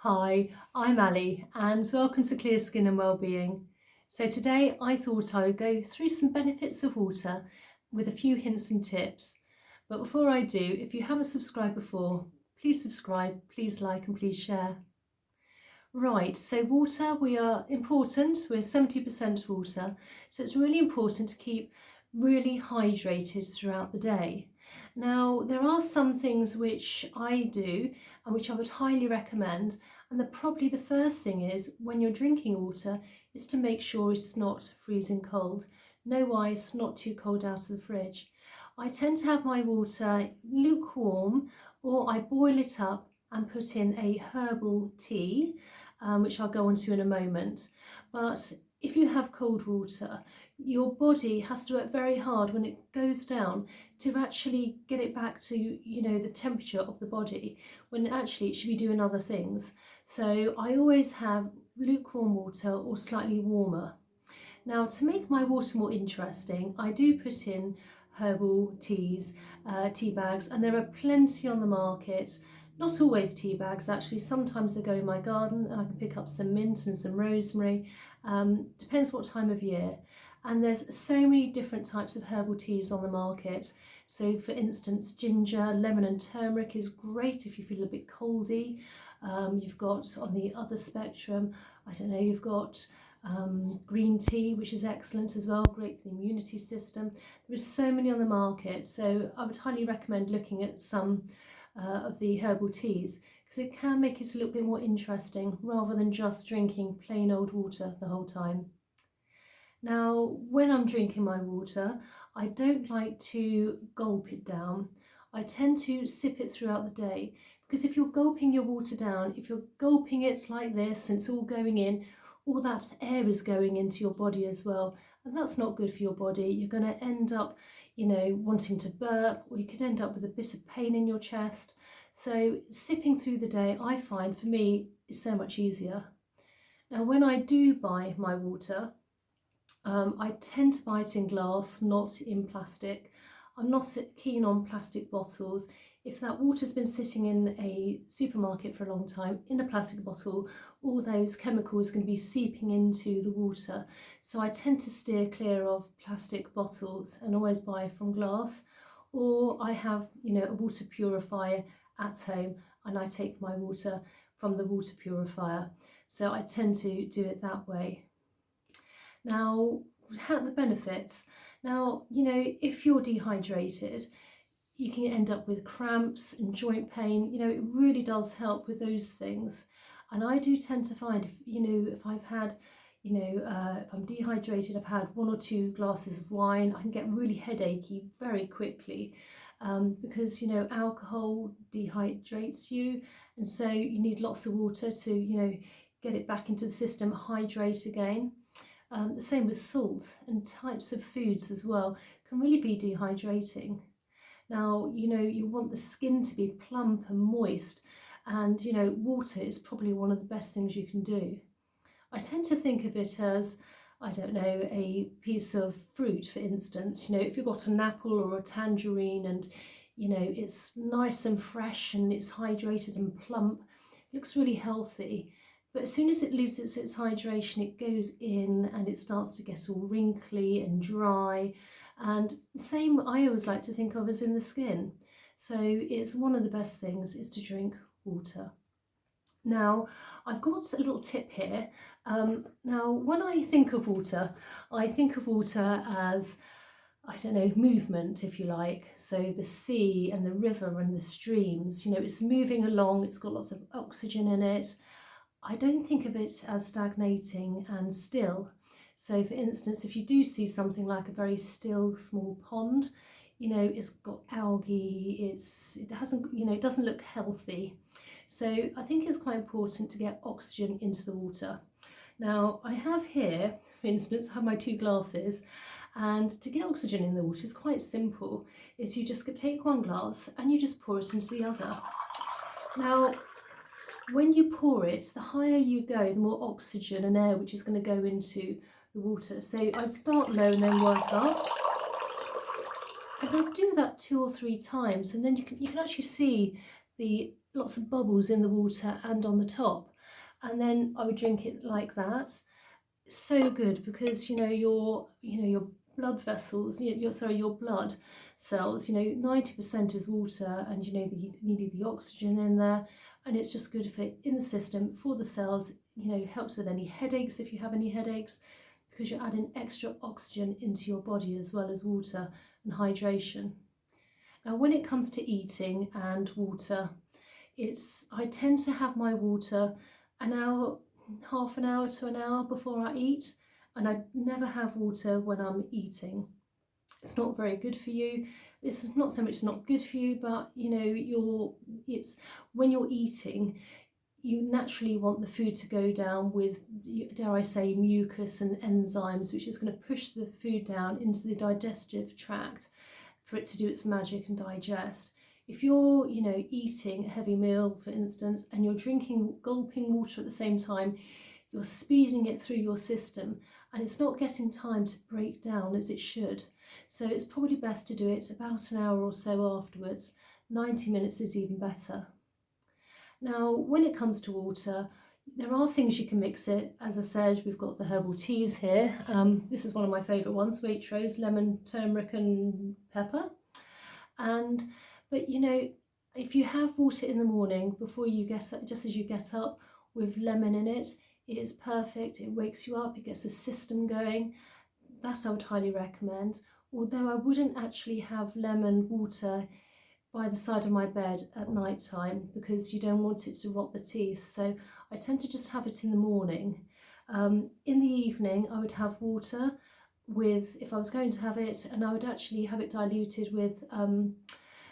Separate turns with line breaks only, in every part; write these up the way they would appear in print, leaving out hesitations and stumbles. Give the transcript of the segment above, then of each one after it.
Hi, I'm Ali and welcome to Clear Skin and Wellbeing. So today I thought I would go through some benefits of water with a few hints and tips. But before I do, if you haven't subscribed before, please subscribe, please like and please share. Right, so water, we are important, we're 70% water, so it's really important to keep really hydrated throughout the day. Now, there are some things which I do and which I would highly recommend, and probably the first thing is when you're drinking water is to make sure it's not freezing cold. No ice, not too cold out of the fridge. I tend to have my water lukewarm, or I boil it up and put in a herbal tea, which I'll go on to in a moment. But if you have cold water, your body has to work very hard when it goes down to actually get it back to, the temperature of the body, when actually it should be doing other things. So I always have lukewarm water or slightly warmer. Now, to make my water more interesting, I do put in herbal teas, tea bags, and there are plenty on the market. Not always tea bags, actually. Sometimes they go in my garden and I can pick up some mint and some rosemary. Depends what time of year. And there's so many different types of herbal teas on the market. So for instance, ginger, lemon and turmeric is great if you feel a bit coldy. You've got on the other spectrum, you've got green tea, which is excellent as well, great for the immunity system. There are so many on the market, so I would highly recommend looking at some of the herbal teas, because it can make it a little bit more interesting rather than just drinking plain old water the whole time. Now, when I'm drinking my water, I don't like to gulp it down. I tend to sip it throughout the day, because if you're gulping your water down, if you're gulping it like this and it's all going in, all that air is going into your body as well, and that's not good for your body. You're going to end up, wanting to burp, or you could end up with a bit of pain in your chest. So sipping through the day, I find for me, is so much easier. Now, when I do buy my water, I tend to buy it in glass, not in plastic. I'm not keen on plastic bottles. If that water's been sitting in a supermarket for a long time in a plastic bottle, all those chemicals are going to be seeping into the water. So I tend to steer clear of plastic bottles and always buy from glass. Or I have, a water purifier at home and I take my water from the water purifier. So I tend to do it that way. Now, how are the benefits? Now, if you're dehydrated, you can end up with cramps and joint pain. It really does help with those things. And I do tend to find, if I've had, if I'm dehydrated, I've had 1 or 2 glasses of wine, I can get really headachy very quickly, because, alcohol dehydrates you. And so you need lots of water to, get it back into the system, hydrate again. The same with salt and types of foods as well can really be dehydrating. Now, you want the skin to be plump and moist, and, water is probably one of the best things you can do. I tend to think of it as, a piece of fruit, for instance. If you've got an apple or a tangerine and, it's nice and fresh and it's hydrated and plump, it looks really healthy. But as soon as it loses its hydration, it goes in and it starts to get all wrinkly and dry. And the same I always like to think of as in the skin. So it's one of the best things is to drink water. Now, I've got a little tip here. Now, when I think of water as, movement, if you like. So the sea and the river and the streams, it's moving along, it's got lots of oxygen in it. I don't think of it as stagnating and still. So for instance, if you do see something like a very still small pond, it's got algae, it doesn't look healthy. So I think it's quite important to get oxygen into the water. Now I have here, for instance, I have my 2 glasses, and to get oxygen in the water is quite simple. Is you just take 1 glass and you just pour it into the other. Now, when you pour it, the higher you go, the more oxygen and air which is going to go into the water. So I'd start low and then work up. And I'll do that 2 or 3 times, and then you can actually see the lots of bubbles in the water and on the top. and then I would drink it like that. So good, because your blood vessels, your blood cells, 90% is water, and you need the oxygen in there, and it's just good for in the system for the cells. Helps with any headaches if you have any headaches, because you're adding extra oxygen into your body as well as water and hydration. Now, when it comes to eating and water, I tend to have my water an hour, half an hour to an hour before I eat, and I never have water when I'm eating. It's not very good for you. It's not so much not good for you, but it's when you're eating, you naturally want the food to go down with, dare I say, mucus and enzymes, which is going to push the food down into the digestive tract for it to do its magic and digest. If you're, eating a heavy meal, for instance, and you're gulping water at the same time, you're speeding it through your system, and it's not getting time to break down as it should. So it's probably best to do it about an hour or so afterwards. 90 minutes is even better. Now, when it comes to water, there are things you can mix it. As I said, we've got the herbal teas here. This is one of my favourite ones, Waitrose, lemon, turmeric and pepper. But if you have water in the morning before you get up, just as you get up, with lemon in it, it is perfect. It wakes you up, it gets the system going. That I would highly recommend. Although I wouldn't actually have lemon water by the side of my bed at night time, because you don't want it to rot the teeth. So I tend to just have it in the morning. In the evening, I would have water with, if I was going to have it, and I would actually have it diluted with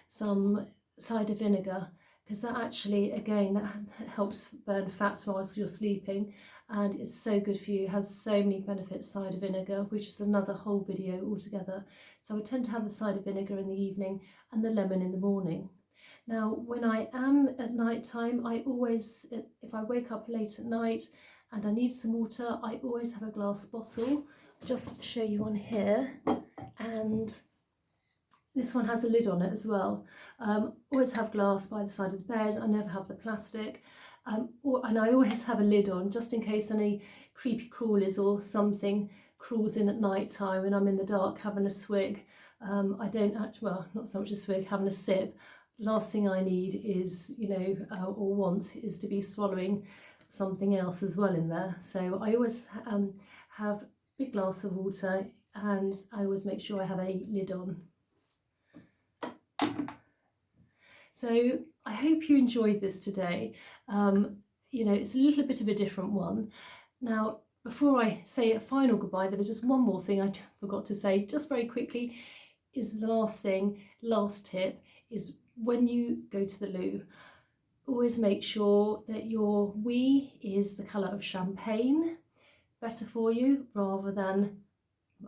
some cider vinegar, because that actually, again, that helps burn fats whilst you're sleeping, and it's so good for you. It has so many benefits, cider vinegar, which is another whole video altogether. So I tend to have the cider vinegar in the evening and the lemon in the morning. Now, when I am at night time, I always, if I wake up late at night and I need some water, I always have a glass bottle. I'll just show you one here, and this one has a lid on it as well. Always have glass by the side of the bed. I never have the plastic. And I always have a lid on, just in case any creepy crawlies or something crawls in at night time and I'm in the dark having a swig. I don't actually, well, not so much a swig, having a sip. Last thing I need is, or want, is to be swallowing something else as well in there. So I always have a big glass of water, and I always make sure I have a lid on. So I hope you enjoyed this today. It's a little bit of a different one. Now, before I say a final goodbye, there was just one more thing I forgot to say, just very quickly, is the last tip, is when you go to the loo, always make sure that your wee is the colour of champagne, better for you, rather than,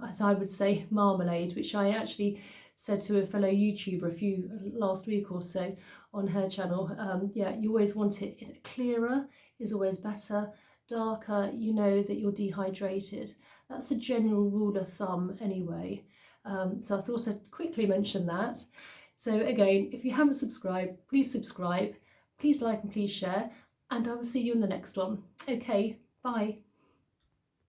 as I would say, marmalade, which I actually said to a fellow YouTuber last week or so on her channel. You always want it clearer is always better. Darker, you know that you're dehydrated. That's a general rule of thumb anyway. So I thought I'd quickly mention that. So again, if you haven't subscribed, please subscribe, please like and please share, and I will see you in the next one. Okay, bye.